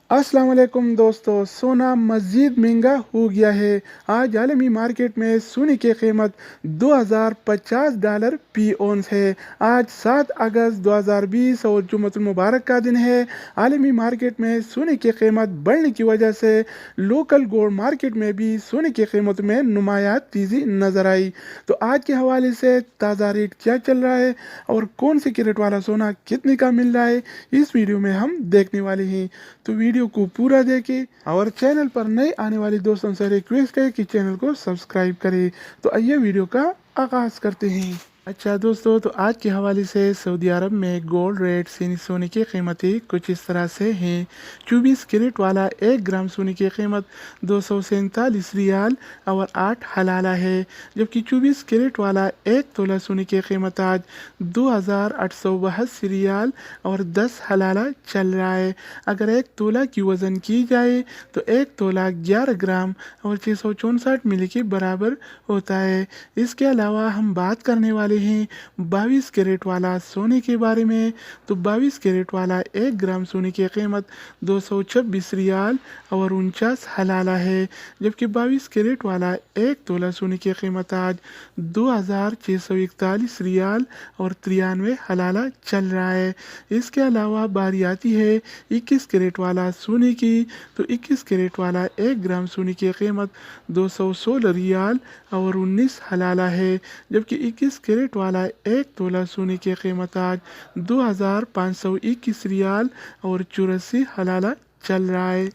अस्सलाम वालेकुम दोस्तों, सोना मज़ीद महंगा हो गया है। आज आलमी मार्केट में सोने की कीमत $2050 फी औंस है। आज 7 अगस्त 2020 और जुम्मतुल मुबारक का दिन है। आलमी मार्केट में सोने की कीमत बढ़ने की वजह से लोकल गोल्ड मार्केट में भी सोने की कीमत में नुमाया तेज़ी नज़र आई। तो आज के हवाले से ताज़ा रेट क्या चल रहा है और कौन से कैरेट वाला सोना कितने का मिल रहा है, इस वीडियो में हम देखने वाले हैं। तो वीडियो को पूरा देखें और चैनल पर नए आने वाले दोस्तों से रिक्वेस्ट है कि चैनल को सब्सक्राइब करें। तो आइए वीडियो का आगाज़ करते हैं। अच्छा दोस्तों, तो आज के हवाले से सऊदी अरब में गोल्ड रेट यानी सोने की कीमतें कुछ इस तरह से हैं। 24 कैरेट वाला 1 ग्राम सोने की कीमत 247 रियाल और 8 हलाला है, जबकि 24 कैरेट वाला 1 तोला सोने की कीमत आज 2882 रियाल और 10 हलाला चल रहा है। अगर 1 तोला की वज़न की जाए तो 1 तोला 11 ग्राम और 664 मिली के बराबर होता है। इसके अलावा हम बात करने वाले हैं 22 कैरेट वाला सोने के बारे में। तो 22 कैरेट वाला 1 ग्राम सोने की कीमत 226 रियाल और 49 हलाला है, जबकि 22 कैरेट वाला 1 तोला सोने की कीमत आज 2641 रियाल और 93 हलाला चल रहा है। इसके अलावा बारी आती है 21 कैरेट वाला सोने की। तो 21 कैरेट वाला 1 ग्राम सोने की कीमत 216 रियाल और 19 हलाला है, जबकि 21 कैरेट वाला 1 तोला सोने की कीमत आज 2521 रियाल और 84 हलाला चल रहा है।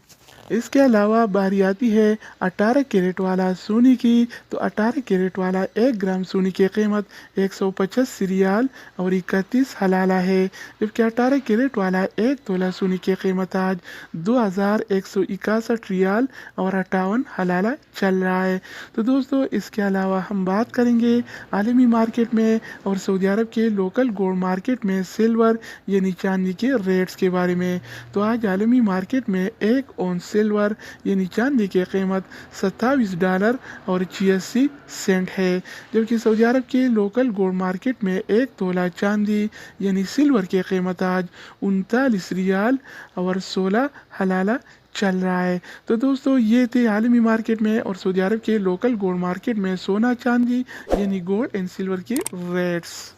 इसके अलावा बारी आती है 18 कैरेट वाला सोने की। तो 18 कैरेट वाला 1 ग्राम सोने की कीमत 185 रियाल और 31 हलाला है, जबकि 18 कैरेट वाला 1 तोला सोने की कीमत आज 2161 रियाल और 58 हलाला चल रहा है। तो दोस्तों, इसके अलावा हम बात करेंगे आलमी मार्केट में और सऊदी अरब के लोकल गोल्ड मार्केट में सिल्वर यानी चांदी के रेट्स के बारे में। तो आज आलमी मार्केट में 1 औंस सिल्वर यानी चांदी की कीमत $27 और 86 सेंट है, जबकि सऊदी अरब के लोकल गोल्ड मार्केट में 1 तोला चांदी यानी सिल्वर की कीमत आज 39 रियाल और 16 हलाला चल रहा है। तो दोस्तों, ये थे आलमी मार्केट में और सऊदी अरब के लोकल गोल्ड मार्केट में सोना चांदी यानी गोल्ड एंड सिल्वर के रेट्स।